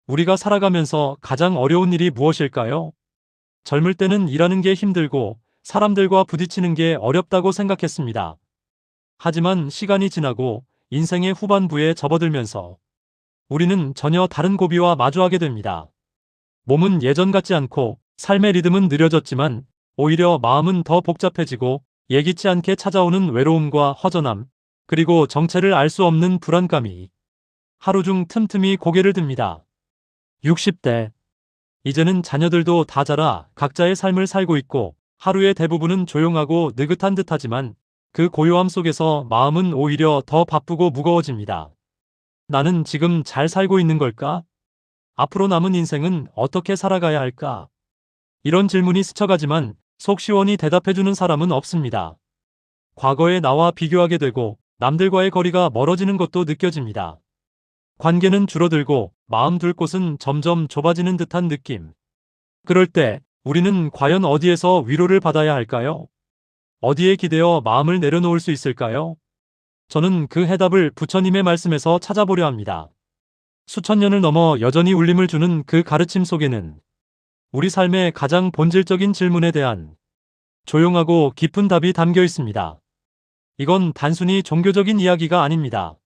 우리가 살아가면서 가장 어려운 일이 무엇일까요? 젊을 때는 일하는 게 힘들고 사람들과 부딪히는 게 어렵다고 생각했습니다. 하지만 시간이 지나고 인생의 후반부에 접어들면서 우리는 전혀 다른 고비와 마주하게 됩니다. 몸은 예전 같지 않고 삶의 리듬은 느려졌지만 오히려 마음은 더 복잡해지고 예기치 않게 찾아오는 외로움과 허전함, 그리고 정체를 알 수 없는 불안감이 하루 중 틈틈이 고개를 듭니다. 60대. 이제는 자녀들도 다 자라 각자의 삶을 살고 있고 하루의 대부분은 조용하고 느긋한 듯하지만 그 고요함 속에서 마음은 오히려 더 바쁘고 무거워집니다. 나는 지금 잘 살고 있는 걸까? 앞으로 남은 인생은 어떻게 살아가야 할까? 이런 질문이 스쳐가지만 속 시원히 대답해주는 사람은 없습니다. 과거의 나와 비교하게 되고 남들과의 거리가 멀어지는 것도 느껴집니다. 관계는 줄어들고 마음 둘 곳은 점점 좁아지는 듯한 느낌. 그럴 때 우리는 과연 어디에서 위로를 받아야 할까요? 어디에 기대어 마음을 내려놓을 수 있을까요? 저는 그 해답을 부처님의 말씀에서 찾아보려 합니다. 수천 년을 넘어 여전히 울림을 주는 그 가르침 속에는 우리 삶의 가장 본질적인 질문에 대한 조용하고 깊은 답이 담겨 있습니다. 이건 단순히 종교적인 이야기가 아닙니다.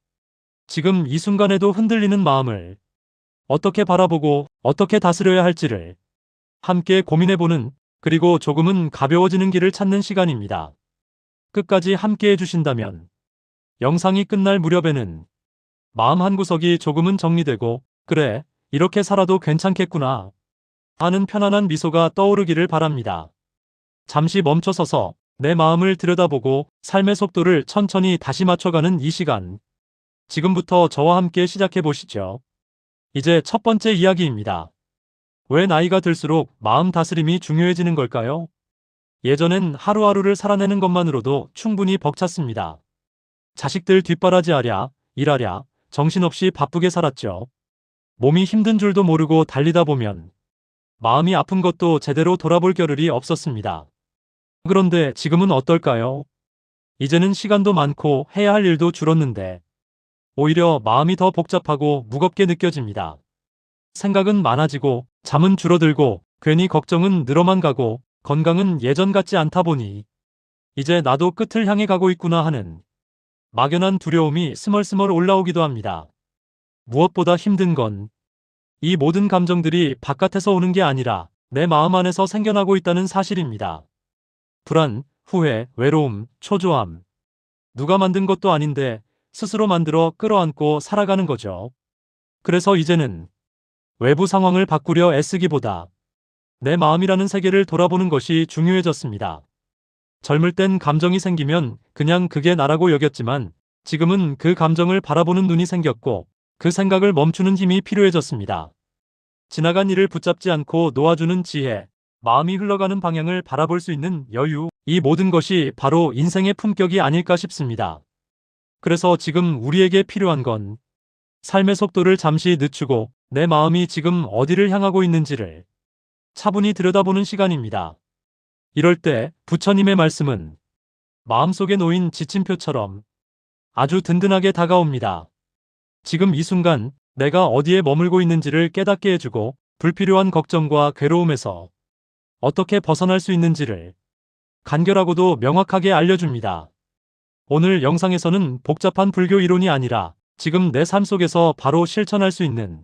지금 이 순간에도 흔들리는 마음을 어떻게 바라보고 어떻게 다스려야 할지를 함께 고민해보는, 그리고 조금은 가벼워지는 길을 찾는 시간입니다. 끝까지 함께 해주신다면 영상이 끝날 무렵에는 마음 한구석이 조금은 정리되고, 그래, 이렇게 살아도 괜찮겠구나 하는 편안한 미소가 떠오르기를 바랍니다. 잠시 멈춰서서 내 마음을 들여다보고 삶의 속도를 천천히 다시 맞춰가는 이 시간. 지금부터 저와 함께 시작해 보시죠. 이제 첫 번째 이야기입니다. 왜 나이가 들수록 마음 다스림이 중요해지는 걸까요? 예전엔 하루하루를 살아내는 것만으로도 충분히 벅찼습니다. 자식들 뒷바라지하랴, 일하랴, 정신없이 바쁘게 살았죠. 몸이 힘든 줄도 모르고 달리다 보면 마음이 아픈 것도 제대로 돌아볼 겨를이 없었습니다. 그런데 지금은 어떨까요? 이제는 시간도 많고 해야 할 일도 줄었는데 오히려 마음이 더 복잡하고 무겁게 느껴집니다. 생각은 많아지고 잠은 줄어들고 괜히 걱정은 늘어만 가고 건강은 예전 같지 않다 보니 이제 나도 끝을 향해 가고 있구나 하는 막연한 두려움이 스멀스멀 올라오기도 합니다. 무엇보다 힘든 건 이 모든 감정들이 바깥에서 오는 게 아니라 내 마음 안에서 생겨나고 있다는 사실입니다. 불안, 후회, 외로움, 초조함. 누가 만든 것도 아닌데 스스로 만들어 끌어안고 살아가는 거죠. 그래서 이제는 외부 상황을 바꾸려 애쓰기보다 내 마음이라는 세계를 돌아보는 것이 중요해졌습니다. 젊을 땐 감정이 생기면 그냥 그게 나라고 여겼지만 지금은 그 감정을 바라보는 눈이 생겼고 그 생각을 멈추는 힘이 필요해졌습니다. 지나간 일을 붙잡지 않고 놓아주는 지혜, 마음이 흘러가는 방향을 바라볼 수 있는 여유, 이 모든 것이 바로 인생의 품격이 아닐까 싶습니다. 그래서 지금 우리에게 필요한 건 삶의 속도를 잠시 늦추고 내 마음이 지금 어디를 향하고 있는지를 차분히 들여다보는 시간입니다. 이럴 때 부처님의 말씀은 마음속에 놓인 지침표처럼 아주 든든하게 다가옵니다. 지금 이 순간 내가 어디에 머물고 있는지를 깨닫게 해주고 불필요한 걱정과 괴로움에서 어떻게 벗어날 수 있는지를 간결하고도 명확하게 알려줍니다. 오늘 영상에서는 복잡한 불교 이론이 아니라 지금 내 삶 속에서 바로 실천할 수 있는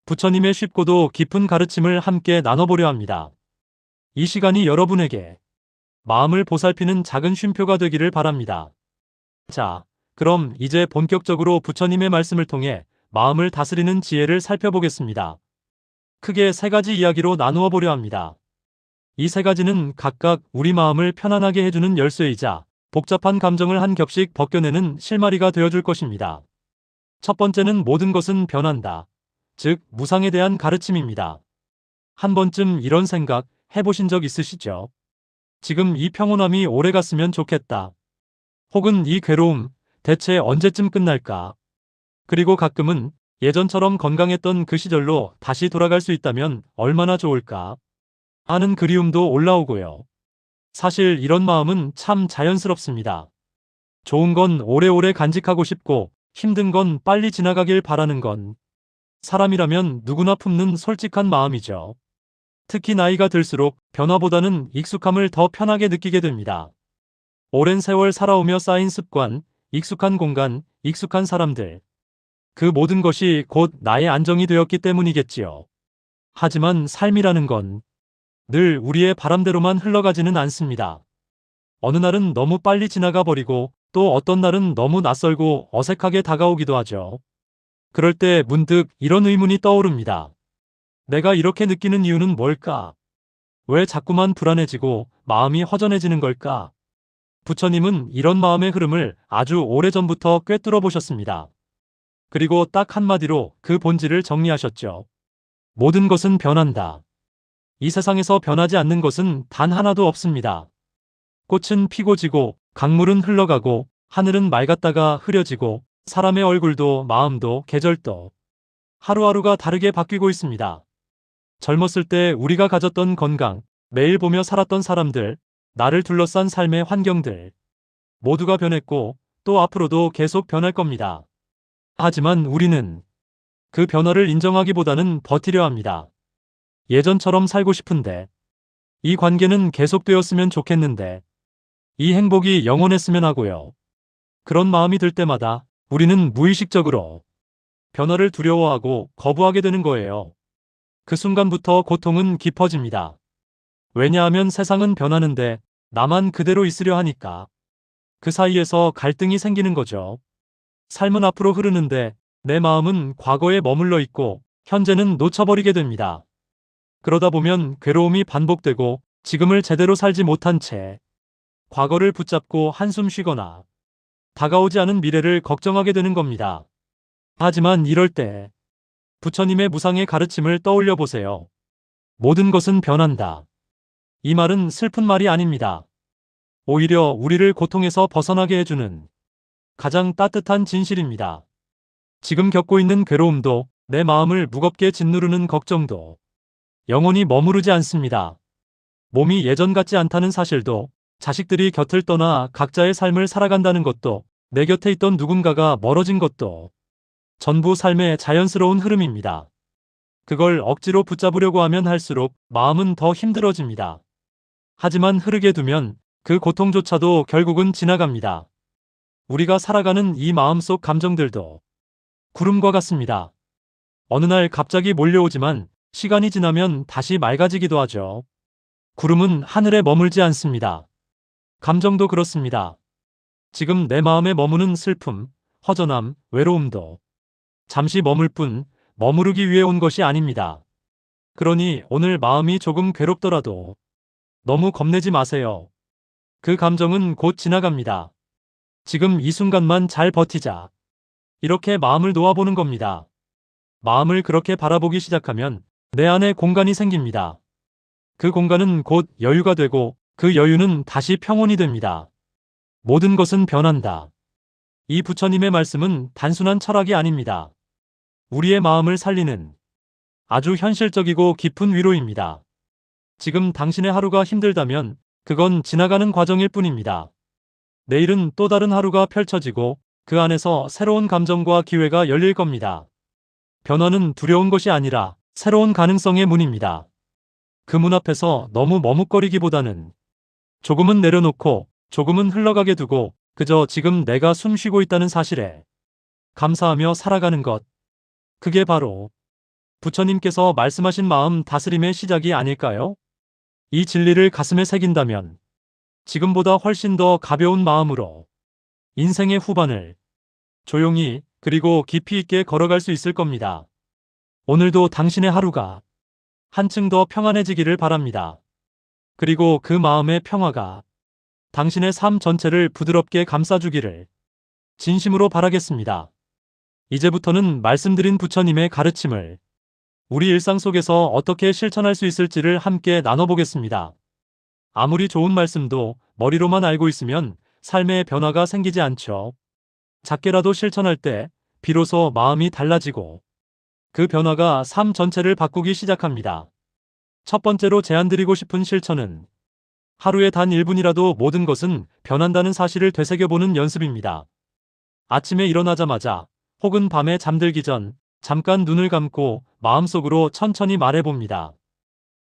부처님의 쉽고도 깊은 가르침을 함께 나눠보려 합니다. 이 시간이 여러분에게 마음을 보살피는 작은 쉼표가 되기를 바랍니다. 자, 그럼 이제 본격적으로 부처님의 말씀을 통해 마음을 다스리는 지혜를 살펴보겠습니다. 크게 세 가지 이야기로 나누어 보려 합니다. 이 세 가지는 각각 우리 마음을 편안하게 해주는 열쇠이자 복잡한 감정을 한 겹씩 벗겨내는 실마리가 되어줄 것입니다. 첫 번째는 모든 것은 변한다. 즉, 무상에 대한 가르침입니다. 한 번쯤 이런 생각 해보신 적 있으시죠? 지금 이 평온함이 오래 갔으면 좋겠다. 혹은 이 괴로움 대체 언제쯤 끝날까? 그리고 가끔은 예전처럼 건강했던 그 시절로 다시 돌아갈 수 있다면 얼마나 좋을까? 하는 그리움도 올라오고요. 사실 이런 마음은 참 자연스럽습니다. 좋은 건 오래오래 간직하고 싶고 힘든 건 빨리 지나가길 바라는 건 사람이라면 누구나 품는 솔직한 마음이죠. 특히 나이가 들수록 변화보다는 익숙함을 더 편하게 느끼게 됩니다. 오랜 세월 살아오며 쌓인 습관, 익숙한 공간, 익숙한 사람들. 그 모든 것이 곧 나의 안정이 되었기 때문이겠지요. 하지만 삶이라는 건 늘 우리의 바람대로만 흘러가지는 않습니다. 어느 날은 너무 빨리 지나가 버리고 또 어떤 날은 너무 낯설고 어색하게 다가오기도 하죠. 그럴 때 문득 이런 의문이 떠오릅니다. 내가 이렇게 느끼는 이유는 뭘까? 왜 자꾸만 불안해지고 마음이 허전해지는 걸까? 부처님은 이런 마음의 흐름을 아주 오래전부터 꿰뚫어 보셨습니다. 그리고 딱 한마디로 그 본질을 정리하셨죠. 모든 것은 변한다. 이 세상에서 변하지 않는 것은 단 하나도 없습니다. 꽃은 피고 지고, 강물은 흘러가고, 하늘은 맑았다가 흐려지고, 사람의 얼굴도 마음도 계절도 하루하루가 다르게 바뀌고 있습니다. 젊었을 때 우리가 가졌던 건강, 매일 보며 살았던 사람들, 나를 둘러싼 삶의 환경들, 모두가 변했고, 또 앞으로도 계속 변할 겁니다. 하지만 우리는 그 변화를 인정하기보다는 버티려 합니다. 예전처럼 살고 싶은데, 이 관계는 계속되었으면 좋겠는데, 이 행복이 영원했으면 하고요. 그런 마음이 들 때마다 우리는 무의식적으로 변화를 두려워하고 거부하게 되는 거예요. 그 순간부터 고통은 깊어집니다. 왜냐하면 세상은 변하는데 나만 그대로 있으려 하니까. 그 사이에서 갈등이 생기는 거죠. 삶은 앞으로 흐르는데 내 마음은 과거에 머물러 있고 현재는 놓쳐버리게 됩니다. 그러다 보면 괴로움이 반복되고 지금을 제대로 살지 못한 채 과거를 붙잡고 한숨 쉬거나 다가오지 않은 미래를 걱정하게 되는 겁니다. 하지만 이럴 때 부처님의 무상의 가르침을 떠올려 보세요. 모든 것은 변한다. 이 말은 슬픈 말이 아닙니다. 오히려 우리를 고통에서 벗어나게 해주는 가장 따뜻한 진실입니다. 지금 겪고 있는 괴로움도 내 마음을 무겁게 짓누르는 걱정도 영원히 머무르지 않습니다. 몸이 예전 같지 않다는 사실도, 자식들이 곁을 떠나 각자의 삶을 살아간다는 것도, 내 곁에 있던 누군가가 멀어진 것도 전부 삶의 자연스러운 흐름입니다. 그걸 억지로 붙잡으려고 하면 할수록 마음은 더 힘들어집니다. 하지만 흐르게 두면 그 고통조차도 결국은 지나갑니다. 우리가 살아가는 이 마음속 감정들도 구름과 같습니다. 어느 날 갑자기 몰려오지만 시간이 지나면 다시 맑아지기도 하죠. 구름은 하늘에 머물지 않습니다. 감정도 그렇습니다. 지금 내 마음에 머무는 슬픔, 허전함, 외로움도 잠시 머물 뿐 머무르기 위해 온 것이 아닙니다. 그러니 오늘 마음이 조금 괴롭더라도 너무 겁내지 마세요. 그 감정은 곧 지나갑니다. 지금 이 순간만 잘 버티자. 이렇게 마음을 놓아보는 겁니다. 마음을 그렇게 바라보기 시작하면 내 안에 공간이 생깁니다. 그 공간은 곧 여유가 되고 그 여유는 다시 평온이 됩니다. 모든 것은 변한다. 이 부처님의 말씀은 단순한 철학이 아닙니다. 우리의 마음을 살리는 아주 현실적이고 깊은 위로입니다. 지금 당신의 하루가 힘들다면 그건 지나가는 과정일 뿐입니다. 내일은 또 다른 하루가 펼쳐지고 그 안에서 새로운 감정과 기회가 열릴 겁니다. 변화는 두려운 것이 아니라 새로운 가능성의 문입니다. 그 문 앞에서 너무 머뭇거리기보다는 조금은 내려놓고 조금은 흘러가게 두고 그저 지금 내가 숨 쉬고 있다는 사실에 감사하며 살아가는 것. 그게 바로 부처님께서 말씀하신 마음 다스림의 시작이 아닐까요? 이 진리를 가슴에 새긴다면 지금보다 훨씬 더 가벼운 마음으로 인생의 후반을 조용히 그리고 깊이 있게 걸어갈 수 있을 겁니다. 오늘도 당신의 하루가 한층 더 평안해지기를 바랍니다. 그리고 그 마음의 평화가 당신의 삶 전체를 부드럽게 감싸주기를 진심으로 바라겠습니다. 이제부터는 말씀드린 부처님의 가르침을 우리 일상 속에서 어떻게 실천할 수 있을지를 함께 나눠보겠습니다. 아무리 좋은 말씀도 머리로만 알고 있으면 삶의 변화가 생기지 않죠. 작게라도 실천할 때 비로소 마음이 달라지고 그 변화가 삶 전체를 바꾸기 시작합니다. 첫 번째로 제안드리고 싶은 실천은 하루에 단 1분이라도 모든 것은 변한다는 사실을 되새겨보는 연습입니다. 아침에 일어나자마자 혹은 밤에 잠들기 전 잠깐 눈을 감고 마음속으로 천천히 말해봅니다.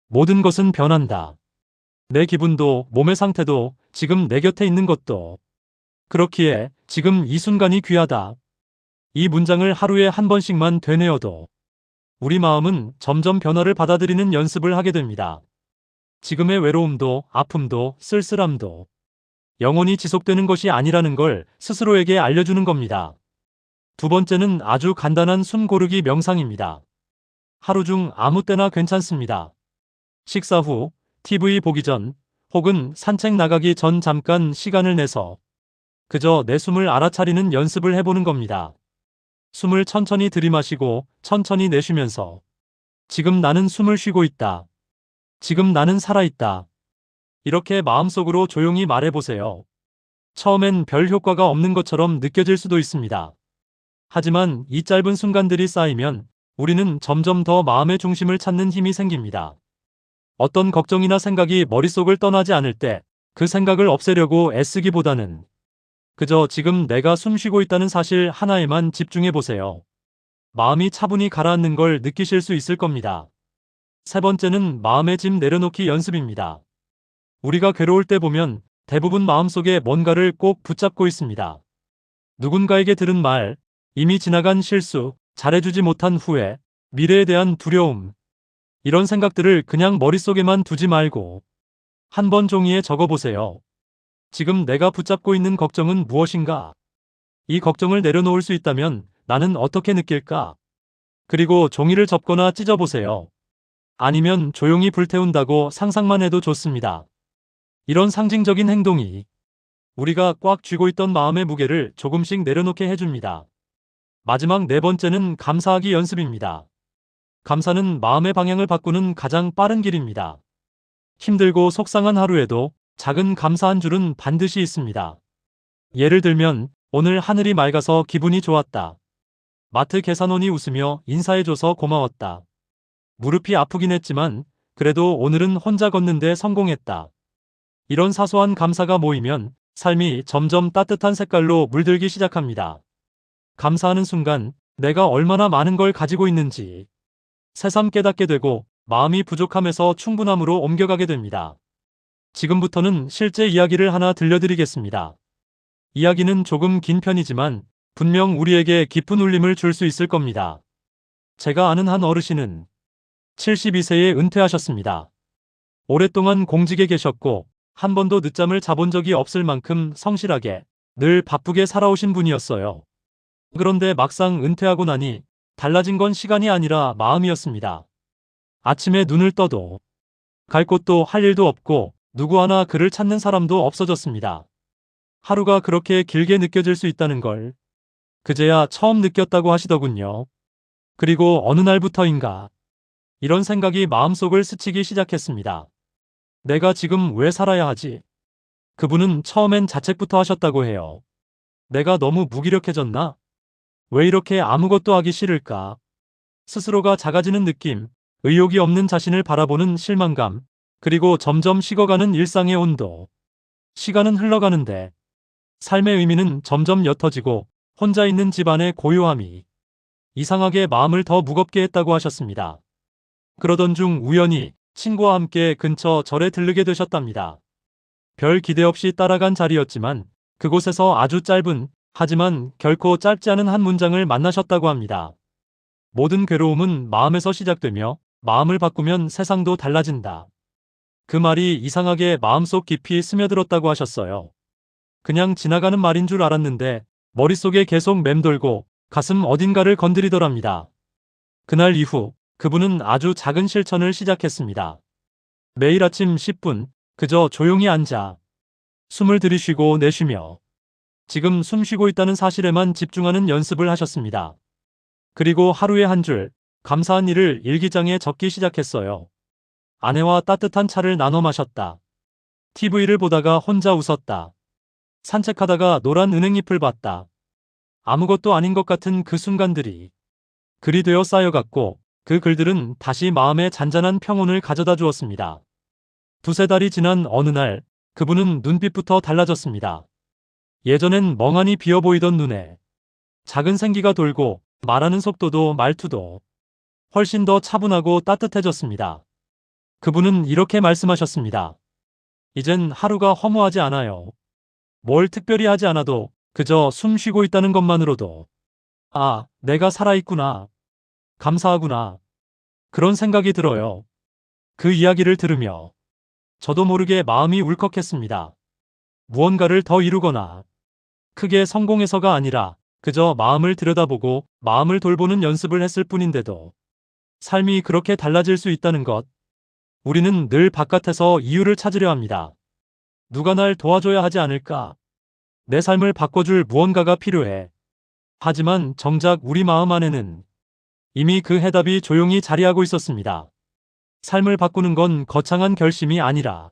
모든 것은 변한다. 내 기분도 몸의 상태도 지금 내 곁에 있는 것도. 그렇기에 지금 이 순간이 귀하다. 이 문장을 하루에 한 번씩만 되뇌어도 우리 마음은 점점 변화를 받아들이는 연습을 하게 됩니다. 지금의 외로움도 아픔도 쓸쓸함도 영원히 지속되는 것이 아니라는 걸 스스로에게 알려주는 겁니다. 두 번째는 아주 간단한 숨 고르기 명상입니다. 하루 중 아무 때나 괜찮습니다. 식사 후, TV 보기 전, 혹은 산책 나가기 전 잠깐 시간을 내서 그저 내 숨을 알아차리는 연습을 해보는 겁니다. 숨을 천천히 들이마시고 천천히 내쉬면서 지금 나는 숨을 쉬고 있다. 지금 나는 살아있다. 이렇게 마음속으로 조용히 말해보세요. 처음엔 별 효과가 없는 것처럼 느껴질 수도 있습니다. 하지만 이 짧은 순간들이 쌓이면 우리는 점점 더 마음의 중심을 찾는 힘이 생깁니다. 어떤 걱정이나 생각이 머릿속을 떠나지 않을 때 그 생각을 없애려고 애쓰기보다는 그저 지금 내가 숨 쉬고 있다는 사실 하나에만 집중해 보세요. 마음이 차분히 가라앉는 걸 느끼실 수 있을 겁니다. 세 번째는 마음의 짐 내려놓기 연습입니다. 우리가 괴로울 때 보면 대부분 마음속에 뭔가를 꼭 붙잡고 있습니다. 누군가에게 들은 말, 이미 지나간 실수, 잘해주지 못한 후회, 미래에 대한 두려움. 이런 생각들을 그냥 머릿속에만 두지 말고 한 번 종이에 적어보세요. 지금 내가 붙잡고 있는 걱정은 무엇인가? 이 걱정을 내려놓을 수 있다면 나는 어떻게 느낄까? 그리고 종이를 접거나 찢어보세요. 아니면 조용히 불태운다고 상상만 해도 좋습니다. 이런 상징적인 행동이 우리가 꽉 쥐고 있던 마음의 무게를 조금씩 내려놓게 해줍니다. 마지막 네 번째는 감사하기 연습입니다. 감사는 마음의 방향을 바꾸는 가장 빠른 길입니다. 힘들고 속상한 하루에도 작은 감사 한 줄은 반드시 있습니다. 예를 들면 오늘 하늘이 맑아서 기분이 좋았다. 마트 계산원이 웃으며 인사해줘서 고마웠다. 무릎이 아프긴 했지만 그래도 오늘은 혼자 걷는데 성공했다. 이런 사소한 감사가 모이면 삶이 점점 따뜻한 색깔로 물들기 시작합니다. 감사하는 순간 내가 얼마나 많은 걸 가지고 있는지 새삼 깨닫게 되고 마음이 부족함에서 충분함으로 옮겨가게 됩니다. 지금부터는 실제 이야기를 하나 들려드리겠습니다. 이야기는 조금 긴 편이지만 분명 우리에게 깊은 울림을 줄 수 있을 겁니다. 제가 아는 한 어르신은 72세에 은퇴하셨습니다. 오랫동안 공직에 계셨고 한 번도 늦잠을 자본 적이 없을 만큼 성실하게 늘 바쁘게 살아오신 분이었어요. 그런데 막상 은퇴하고 나니 달라진 건 시간이 아니라 마음이었습니다. 아침에 눈을 떠도 갈 곳도 할 일도 없고 누구 하나 그를 찾는 사람도 없어졌습니다. 하루가 그렇게 길게 느껴질 수 있다는 걸 그제야 처음 느꼈다고 하시더군요. 그리고 어느 날부터인가 이런 생각이 마음속을 스치기 시작했습니다. 내가 지금 왜 살아야 하지? 그분은 처음엔 자책부터 하셨다고 해요. 내가 너무 무기력해졌나? 왜 이렇게 아무것도 하기 싫을까? 스스로가 작아지는 느낌, 의욕이 없는 자신을 바라보는 실망감, 그리고 점점 식어가는 일상의 온도. 시간은 흘러가는데 삶의 의미는 점점 옅어지고 혼자 있는 집안의 고요함이 이상하게 마음을 더 무겁게 했다고 하셨습니다. 그러던 중 우연히 친구와 함께 근처 절에 들르게 되셨답니다. 별 기대 없이 따라간 자리였지만 그곳에서 아주 짧은 하지만 결코 짧지 않은 한 문장을 만나셨다고 합니다. 모든 괴로움은 마음에서 시작되며 마음을 바꾸면 세상도 달라진다. 그 말이 이상하게 마음속 깊이 스며들었다고 하셨어요. 그냥 지나가는 말인 줄 알았는데 머릿속에 계속 맴돌고 가슴 어딘가를 건드리더랍니다. 그날 이후 그분은 아주 작은 실천을 시작했습니다. 매일 아침 10분 그저 조용히 앉아 숨을 들이쉬고 내쉬며 지금 숨 쉬고 있다는 사실에만 집중하는 연습을 하셨습니다. 그리고 하루에 한 줄 감사한 일을 일기장에 적기 시작했어요. 아내와 따뜻한 차를 나눠 마셨다. TV를 보다가 혼자 웃었다. 산책하다가 노란 은행잎을 봤다. 아무것도 아닌 것 같은 그 순간들이 글이 되어 쌓여갔고 그 글들은 다시 마음에 잔잔한 평온을 가져다 주었습니다. 두세 달이 지난 어느 날 그분은 눈빛부터 달라졌습니다. 예전엔 멍하니 비어 보이던 눈에 작은 생기가 돌고 말하는 속도도 말투도 훨씬 더 차분하고 따뜻해졌습니다. 그분은 이렇게 말씀하셨습니다. 이젠 하루가 허무하지 않아요. 뭘 특별히 하지 않아도 그저 숨 쉬고 있다는 것만으로도 아, 내가 살아있구나. 감사하구나. 그런 생각이 들어요. 그 이야기를 들으며 저도 모르게 마음이 울컥했습니다. 무언가를 더 이루거나 크게 성공해서가 아니라 그저 마음을 들여다보고 마음을 돌보는 연습을 했을 뿐인데도 삶이 그렇게 달라질 수 있다는 것. 우리는 늘 바깥에서 이유를 찾으려 합니다. 누가 날 도와줘야 하지 않을까? 내 삶을 바꿔줄 무언가가 필요해. 하지만 정작 우리 마음 안에는 이미 그 해답이 조용히 자리하고 있었습니다. 삶을 바꾸는 건 거창한 결심이 아니라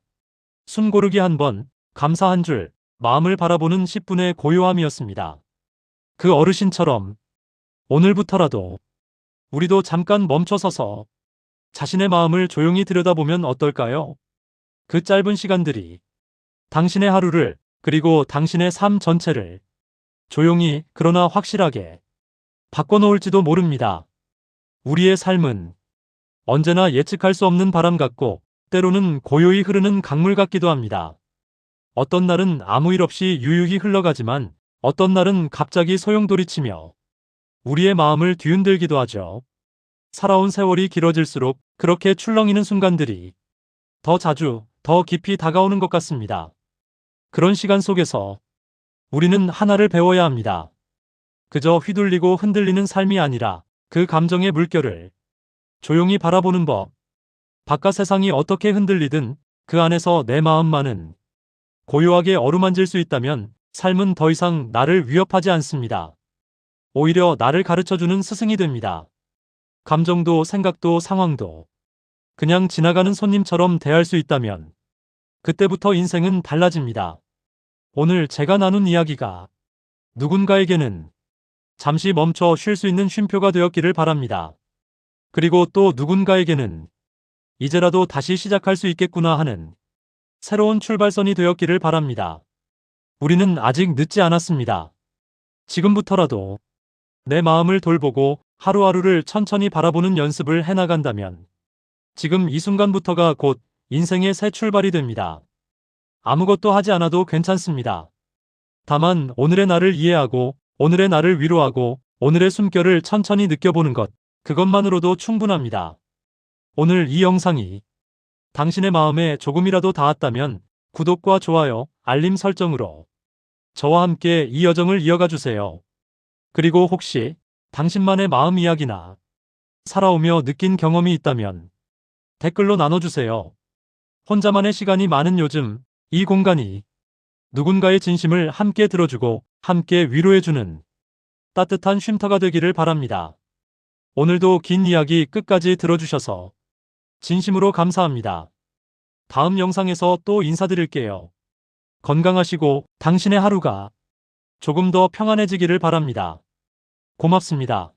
숨 고르기 한 번, 감사 한 줄, 마음을 바라보는 10분의 고요함이었습니다. 그 어르신처럼 오늘부터라도 우리도 잠깐 멈춰서서 자신의 마음을 조용히 들여다보면 어떨까요? 그 짧은 시간들이 당신의 하루를 그리고 당신의 삶 전체를 조용히 그러나 확실하게 바꿔놓을지도 모릅니다. 우리의 삶은 언제나 예측할 수 없는 바람 같고 때로는 고요히 흐르는 강물 같기도 합니다. 어떤 날은 아무 일 없이 유유히 흘러가지만 어떤 날은 갑자기 소용돌이치며 우리의 마음을 뒤흔들기도 하죠. 살아온 세월이 길어질수록 그렇게 출렁이는 순간들이 더 자주, 더 깊이 다가오는 것 같습니다. 그런 시간 속에서 우리는 하나를 배워야 합니다. 그저 휘둘리고 흔들리는 삶이 아니라 그 감정의 물결을 조용히 바라보는 법. 바깥 세상이 어떻게 흔들리든 그 안에서 내 마음만은 고요하게 어루만질 수 있다면 삶은 더 이상 나를 위협하지 않습니다. 오히려 나를 가르쳐주는 스승이 됩니다. 감정도 생각도 상황도 그냥 지나가는 손님처럼 대할 수 있다면 그때부터 인생은 달라집니다. 오늘 제가 나눈 이야기가 누군가에게는 잠시 멈춰 쉴 수 있는 쉼표가 되었기를 바랍니다. 그리고 또 누군가에게는 이제라도 다시 시작할 수 있겠구나 하는 새로운 출발선이 되었기를 바랍니다. 우리는 아직 늦지 않았습니다. 지금부터라도 내 마음을 돌보고 하루하루를 천천히 바라보는 연습을 해나간다면 지금 이 순간부터가 곧 인생의 새 출발이 됩니다. 아무것도 하지 않아도 괜찮습니다. 다만 오늘의 나를 이해하고 오늘의 나를 위로하고 오늘의 숨결을 천천히 느껴보는 것, 그것만으로도 충분합니다. 오늘 이 영상이 당신의 마음에 조금이라도 닿았다면 구독과 좋아요, 알림 설정으로 저와 함께 이 여정을 이어가 주세요. 그리고 혹시 당신만의 마음 이야기나 살아오며 느낀 경험이 있다면 댓글로 나눠주세요. 혼자만의 시간이 많은 요즘 이 공간이 누군가의 진심을 함께 들어주고 함께 위로해주는 따뜻한 쉼터가 되기를 바랍니다. 오늘도 긴 이야기 끝까지 들어주셔서 진심으로 감사합니다. 다음 영상에서 또 인사드릴게요. 건강하시고 당신의 하루가 조금 더 평안해지기를 바랍니다. 고맙습니다.